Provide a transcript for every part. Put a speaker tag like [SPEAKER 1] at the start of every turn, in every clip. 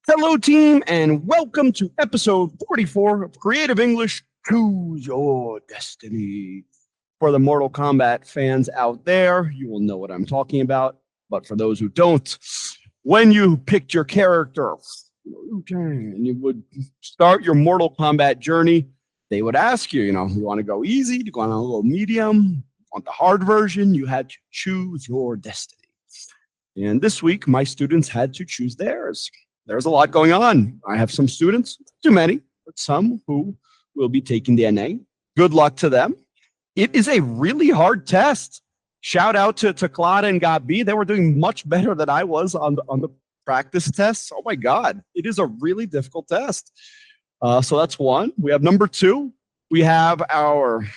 [SPEAKER 1] Hello, team, and welcome to episode 44 of Creative English Choose Your Destiny. For the Mortal Kombat fans out there, you will know what I'm talking about. But for those who don't, when you picked your character, and you would start your Mortal Kombat journey, they would ask you, you want to go easy? Do you want a little medium? Want the hard version? You had to choose your destiny. And this week, my students had to choose theirs. There's a lot going on. I have some students, too many, but some who will be taking the NA. Good luck to them. It is a really hard test. Shout out to Claudia and Gabi. They were doing much better than I was on the practice tests. Oh my God, it is a really difficult test. So that's one. We have number two. We have our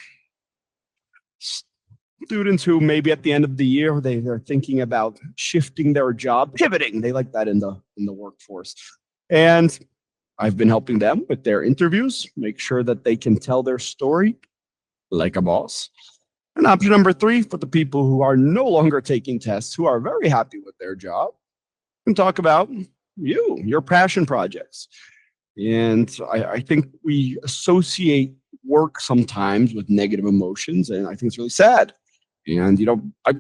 [SPEAKER 1] students who maybe at the end of the year they're thinking about shifting their job, pivoting. They like that in the workforce, and I've been helping them with their interviews, make sure that they can tell their story like a boss. And option number three, for the people who are no longer taking tests, who are very happy with their job, and talk about your passion projects. And I think we associate work sometimes with negative emotions, and I think it's really sad. And, I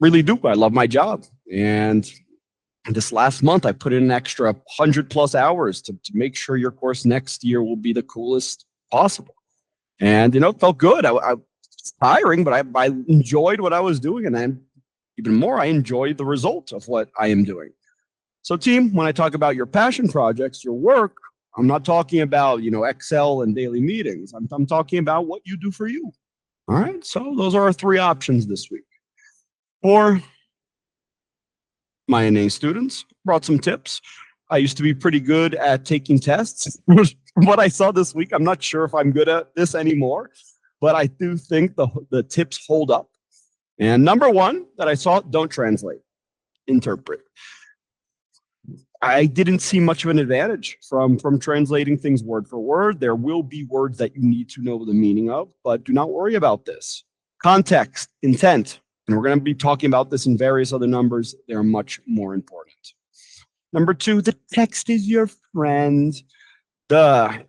[SPEAKER 1] really do. I love my job. And this last month, I put in an extra 100+ hours to make sure your course next year will be the coolest possible. And, it felt good. I was tiring, but I enjoyed what I was doing. And even more, I enjoyed the result of what I am doing. So, team, when I talk about your passion projects, your work, I'm not talking about, Excel and daily meetings. I'm talking about what you do for you. All right, so those are our three options this week. For my NA students, brought some tips. I used to be pretty good at taking tests. From what I saw this week, I'm not sure if I'm good at this anymore, but I do think the tips hold up. And number one that I saw, don't translate, interpret. I didn't see much of an advantage from translating things word for word. There will be words that you need to know the meaning of, but do not worry about this. Context, intent, and we're going to be talking about this in various other numbers. They're much more important. Number two, the text is your friend. The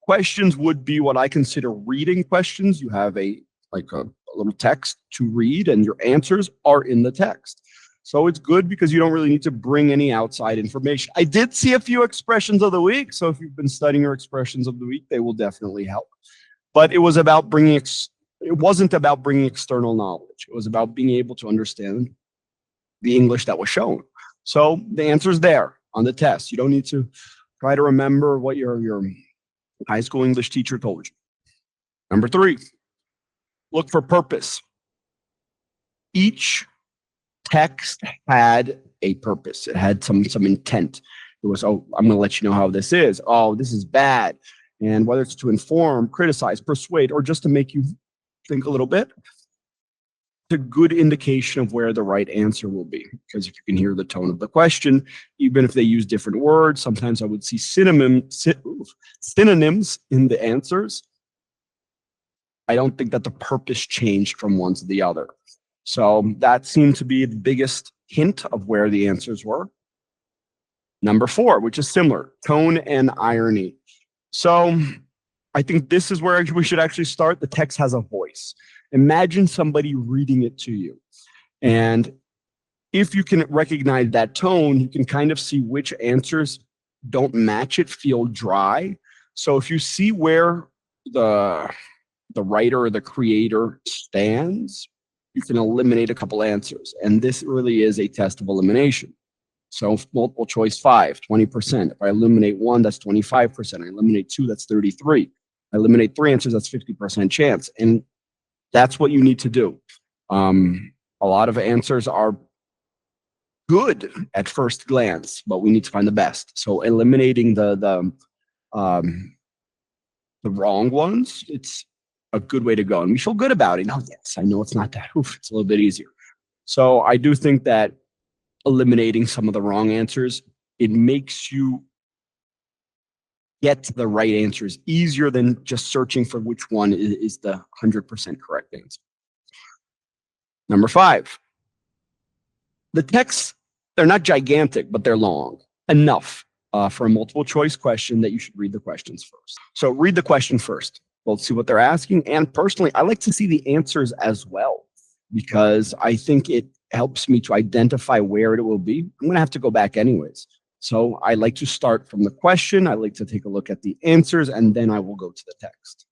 [SPEAKER 1] questions would be what I consider reading questions. You have a little text to read, and your answers are in the text. So it's good because you don't really need to bring any outside information. I did see a few expressions of the week. So if you've been studying your expressions of the week, they will definitely help. But it was about it wasn't about bringing external knowledge. It was about being able to understand the English that was shown. So the answer's there on the test. You don't need to try to remember what your high school English teacher told you. Number three, look for purpose. Each text had a purpose. It had some intent. It was, I'm going to let you know how this is. Oh, this is bad. And whether it's to inform, criticize, persuade, or just to make you think a little bit, it's a good indication of where the right answer will be. Because if you can hear the tone of the question, even if they use different words, sometimes I would see synonyms in the answers. I don't think that the purpose changed from one to the other. So that seemed to be the biggest hint of where the answers were. Number four, which is similar, tone and irony. So I think this is where we should actually start. The text has a voice. Imagine somebody reading it to you. And if you can recognize that tone, you can kind of see which answers don't match it, feel dry. So if you see where the writer or the creator stands, you can eliminate a couple answers. And this really is a test of elimination. So multiple choice 5, 20%. If I eliminate one, that's 25%. I eliminate two, that's 33. I eliminate three answers, that's 50% chance. And that's what you need to do. A lot of answers are good at first glance, but we need to find the best. So eliminating the wrong ones, it's a good way to go. And we feel good about it. Oh, yes, I know it's not that. Oof, it's a little bit easier. So I do think that eliminating some of the wrong answers, it makes you get to the right answers easier than just searching for which one is the 100% correct answer. Number 5, the texts, they're not gigantic, but they're long enough. for a multiple choice question that you should read the questions first. So read the question first. We'll see what they're asking. And personally, I like to see the answers as well, because I think it helps me to identify where it will be. I'm going to have to go back anyways. So I like to start from the question. I like to take a look at the answers, and then I will go to the text.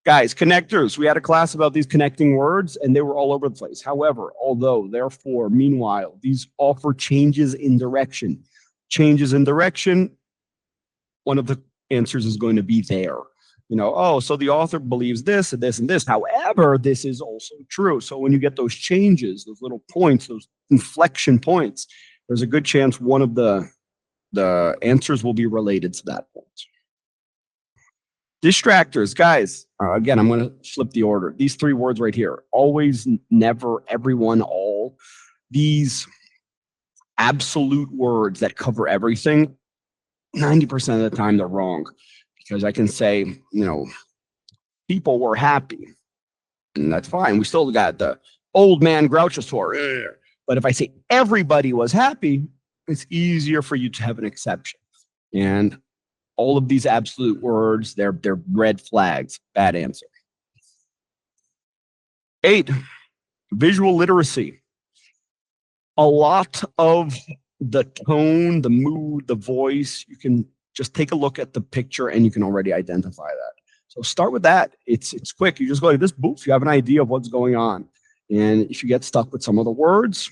[SPEAKER 1] Guys, connectors. We had a class about these connecting words, and they were all over the place. However, although, therefore, meanwhile, these offer changes in direction. Changes in direction, one of the answers is going to be there. You know, oh, so the author believes this and this and this. However, this is also true. So when you get those changes, those little points, those inflection points, there's a good chance one of the answers will be related to that point. Distractors, guys. Again, I'm going to flip the order. These three words right here: always, never, everyone, all. These absolute words that cover everything, 90% of the time they're wrong. Because I can say, you know, people were happy, and that's fine. We still got the old man Groucho tour. But if I say everybody was happy, it's easier for you to have an exception. And all of these absolute words, they're red flags. Bad answer. 8, visual literacy. A lot of the tone, the mood, the voice, you can just take a look at the picture and you can already identify that. So start with that. It's quick. You just go to this booth. You have an idea of what's going on. And if you get stuck with some of the words,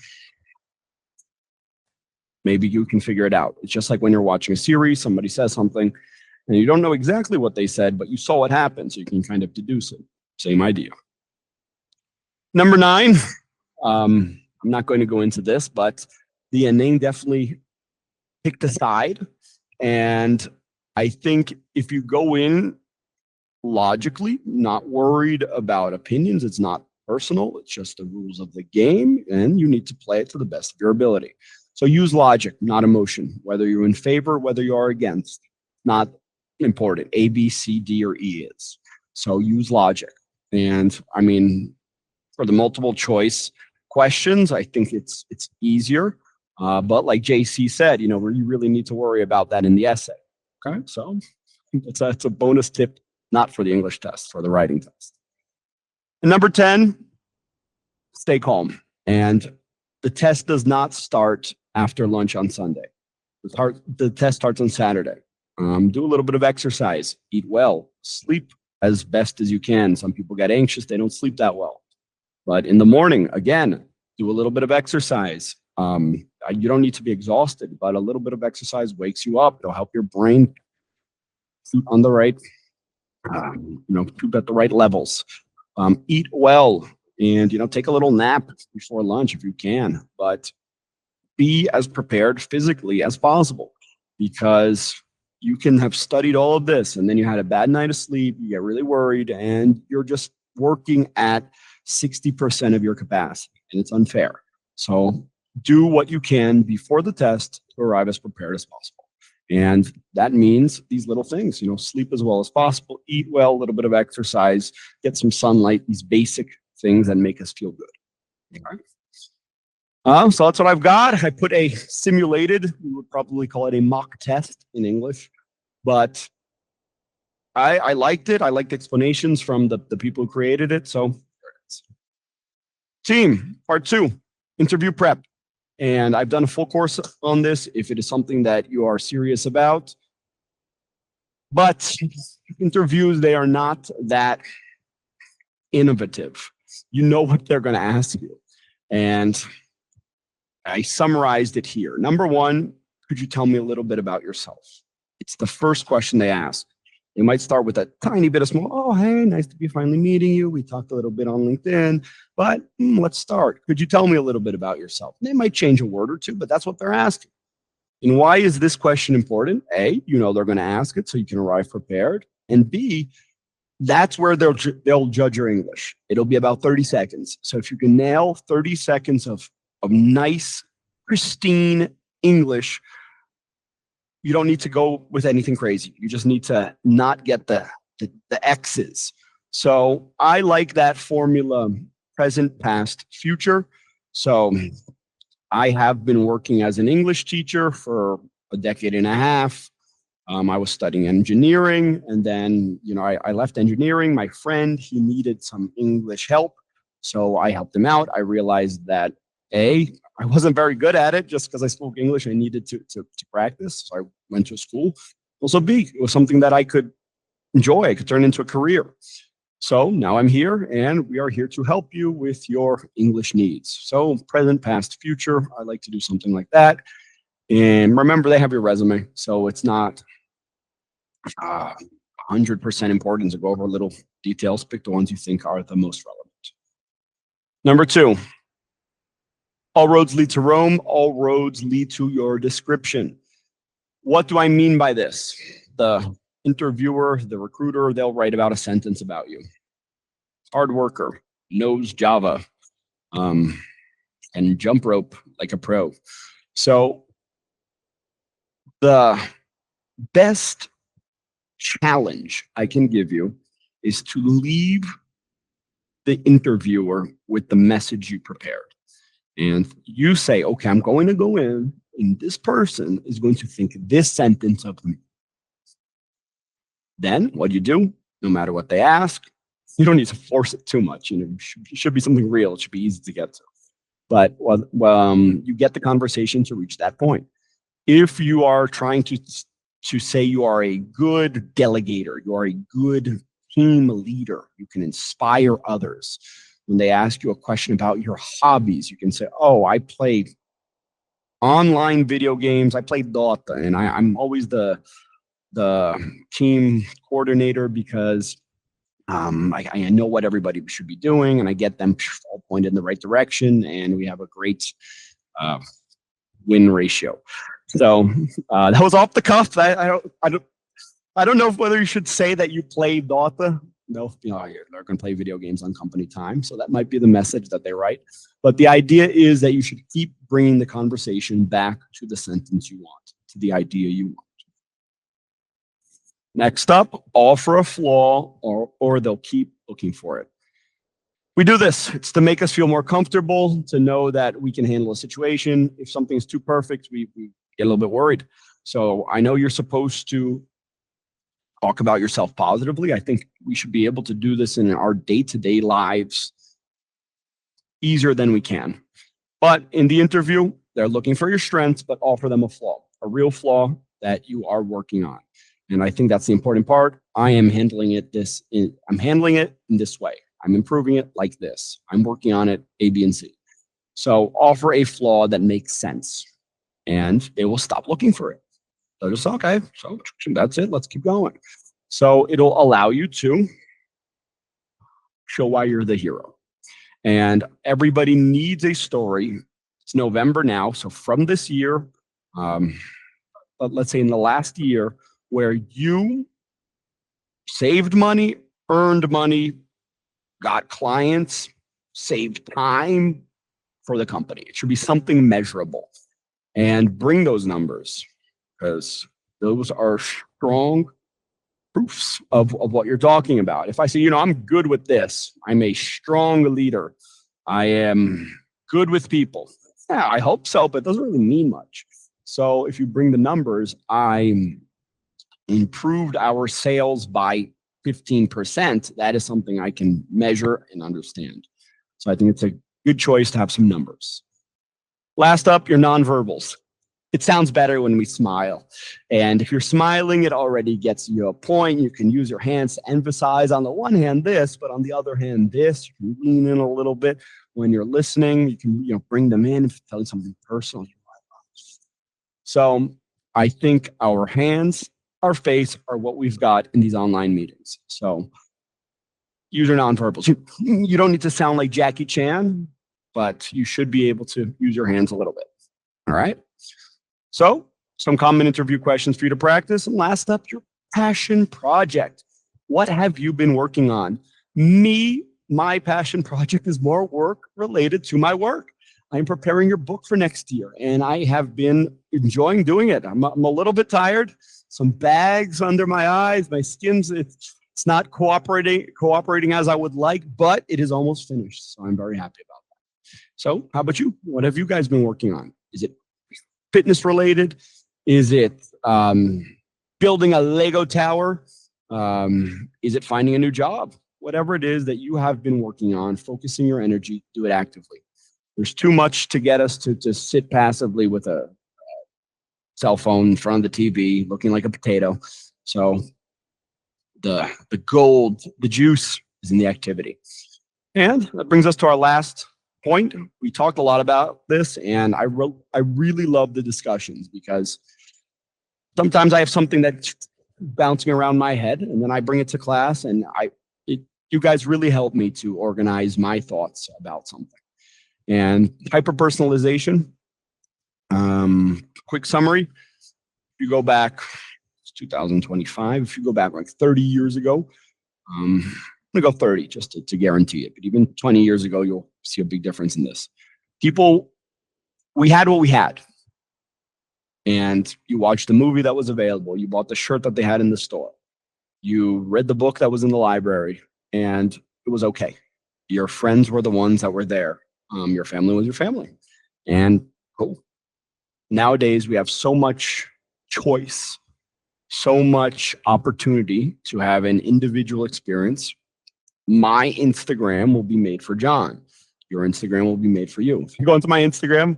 [SPEAKER 1] maybe you can figure it out. It's just like when you're watching a series, somebody says something and you don't know exactly what they said, but you saw what happened. So you can kind of deduce it. Same idea. Number 9, I'm not going to go into this, but the ENEM definitely picked a side. And I think if you go in logically, not worried about opinions, it's not personal, it's just the rules of the game, and you need to play it to the best of your ability. So use logic, not emotion, whether you're in favor, whether you are against. Not important. A, B, C, D, or E is. So use logic. And I mean, for the multiple choice questions, I think it's easier. But like JC said, you know, you really need to worry about that in the essay. Okay, so it's a bonus tip, not for the English test, for the writing test. And number 10, stay calm. And the test does not start after lunch on Sunday. The test starts on Saturday. Do a little bit of exercise, eat well, sleep as best as you can. Some people get anxious, they don't sleep that well. But in the morning, again, do a little bit of exercise. You don't need to be exhausted, but a little bit of exercise wakes you up. It'll help your brain shoot on the right, shoot at the right levels. Eat well, and take a little nap before lunch if you can. But be as prepared physically as possible, because you can have studied all of this and then you had a bad night of sleep, you get really worried, and you're just working at 60% of your capacity, and it's unfair. So do what you can before the test to arrive as prepared as possible. And that means these little things, sleep as well as possible, eat well, a little bit of exercise, get some sunlight, these basic things that make us feel good. All right. So that's what I've got. I put a simulated, we would probably call it a mock test in English, but I liked it. I liked explanations from the people who created it. So there it is. Team, part 2, interview prep. And I've done a full course on this if it is something that you are serious about. But interviews, they are not that innovative. You know what they're going to ask you. And I summarized it here. Number 1, could you tell me a little bit about yourself? It's the first question they ask. They might start with a tiny bit of small, oh, hey, nice to be finally meeting you. We talked a little bit on LinkedIn, but let's start. Could you tell me a little bit about yourself? They might change a word or two, but that's what they're asking. And why is this question important? A, they're going to ask it so you can arrive prepared. And B, that's where they'll judge your English. It'll be about 30 seconds. So if you can nail 30 seconds of nice, pristine English, you don't need to go with anything crazy. You just need to not get the X's. So I like that formula, present, past, future. So I have been working as an English teacher for a decade and a half. I was studying engineering, and then, I left engineering. My friend, he needed some English help, so I helped him out. I realized that I wasn't very good at it just because I spoke English. I needed to practice, so I went to school. Also, B, it was something that I could enjoy. I could turn into a career. So now I'm here, and we are here to help you with your English needs. So present, past, future, I like to do something like that. And remember, they have your resume, so it's not 100% important to go over little details. Pick the ones you think are the most relevant. Number 2, all roads lead to Rome. All roads lead to your description. What do I mean by this? The interviewer, the recruiter, they'll write about a sentence about you. Hard worker, knows Java, and jump rope like a pro. So the best challenge I can give you is to leave the interviewer with the message you prepared. And you say, okay, I'm going to go in, and this person is going to think this sentence of me. Then what you do, no matter what they ask, you don't need to force it too much. It should be something real. It should be easy to get to. But you get the conversation to reach that point. If you are trying to say you are a good delegator, you are a good team leader, you can inspire others. When they ask you a question about your hobbies, you can say, oh, I play online video games. I play Dota, and I'm always the team coordinator because I know what everybody should be doing, and I get them all pointed in the right direction, and we have a great win ratio. So that was off the cuff. I don't know whether you should say that you play Dota. No, they're going to play video games on company time, so that might be the message that they write. But the idea is that you should keep bringing the conversation back to the sentence you want, to the idea you want. Next up, offer a flaw, or they'll keep looking for it. We do this. It's to make us feel more comfortable, to know that we can handle a situation. If something's too perfect, we get a little bit worried. So I know you're supposed to talk about yourself positively. I think we should be able to do this in our day-to-day lives easier than we can. But in the interview, they're looking for your strengths, but offer them a flaw, a real flaw that you are working on. And I think that's the important part. I'm handling it in this way. I'm improving it like this. I'm working on it A, B, and C. So offer a flaw that makes sense, and they will stop looking for it. They'll just, okay, so that's it. Let's keep going. So it'll allow you to show why you're the hero. And everybody needs a story. It's November now. So from this year, let's say in the last year, where you saved money, earned money, got clients, saved time for the company. It should be something measurable. And bring those numbers, because those are strong proofs of what you're talking about. If I say, I'm good with this, I'm a strong leader, I am good with people. Yeah, I hope so, but it doesn't really mean much. So if you bring the numbers, I improved our sales by 15%. That is something I can measure and understand. So I think it's a good choice to have some numbers. Last up, your nonverbals. It sounds better when we smile. And if you're smiling, it already gets you a point. You can use your hands to emphasize, on the one hand, this, but on the other hand, this. You can lean in a little bit. When you're listening, you can bring them in, tell something personal. So I think our hands, our face are what we've got in these online meetings. So use your nonverbals. You don't need to sound like Jackie Chan, but you should be able to use your hands a little bit. All right. So some common interview questions for you to practice. And last up, your passion project. What have you been working on? My passion project is more work related to my work. I'm preparing your book for next year, and I have been enjoying doing it. I'm a little bit tired, some bags under my eyes, my skin's, it's not cooperating as I would like, but it is almost finished. So I'm very happy about that. So how about you? What have you guys been working on? Is it fitness related? Is it building a Lego tower? Is it finding a new job? Whatever it is that you have been working on, focusing your energy, do it actively. There's too much to get us to just sit passively with a cell phone in front of the TV, looking like a potato. So the gold, the juice is in the activity. And that brings us to our last point. We talked a lot about this, and I really love the discussions because sometimes I have something that's bouncing around my head, and then I bring it to class, and you guys really help me to organize my thoughts about something. And hyper-personalization, quick summary, if you go back, it's 2025, if you go back like 30 years ago, I'm going to go 30 just to guarantee it, but even 20 years ago, you'll see a big difference in this. People, we had what we had. And you watched the movie that was available. You bought the shirt that they had in the store. You read the book that was in the library, and it was okay. Your friends were the ones that were there. Your family was your family. And cool. Nowadays, we have so much choice, so much opportunity to have an individual experience. My Instagram will be made for John. Your Instagram will be made for you. If you go into my Instagram,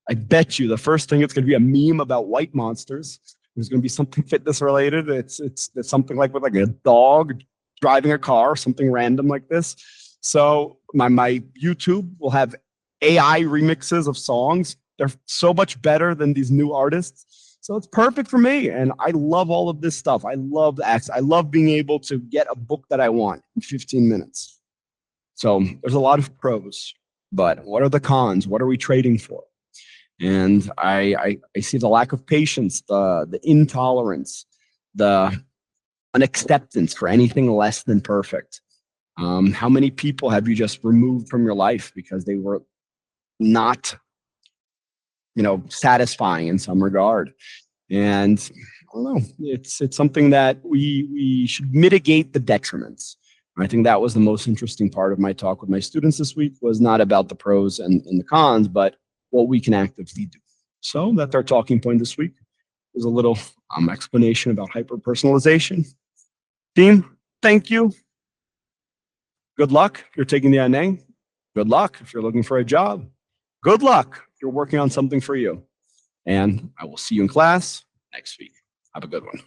[SPEAKER 1] I bet you the first thing it's going to be a meme about white monsters. There's going to be something fitness related. It's something like with like a dog driving a car, something random like this. So my YouTube will have AI remixes of songs. They're so much better than these new artists. So it's perfect for me. And I love all of this stuff. I love access. I love being able to get a book that I want in 15 minutes. So there's a lot of pros, but what are the cons? What are we trading for? And I see the lack of patience, the intolerance, the unacceptance for anything less than perfect. How many people have you just removed from your life because they were not, satisfying in some regard? And I don't know, it's something that we should mitigate the detriments. And I think that was the most interesting part of my talk with my students this week, was not about the pros and the cons, but what we can actively do. So that's our talking point this week. There's a little explanation about hyper-personalization. Team, thank you. Good luck if you're taking the ENEM. Good luck if you're looking for a job. Good luck if you're working on something for you. And I will see you in class next week. Have a good one.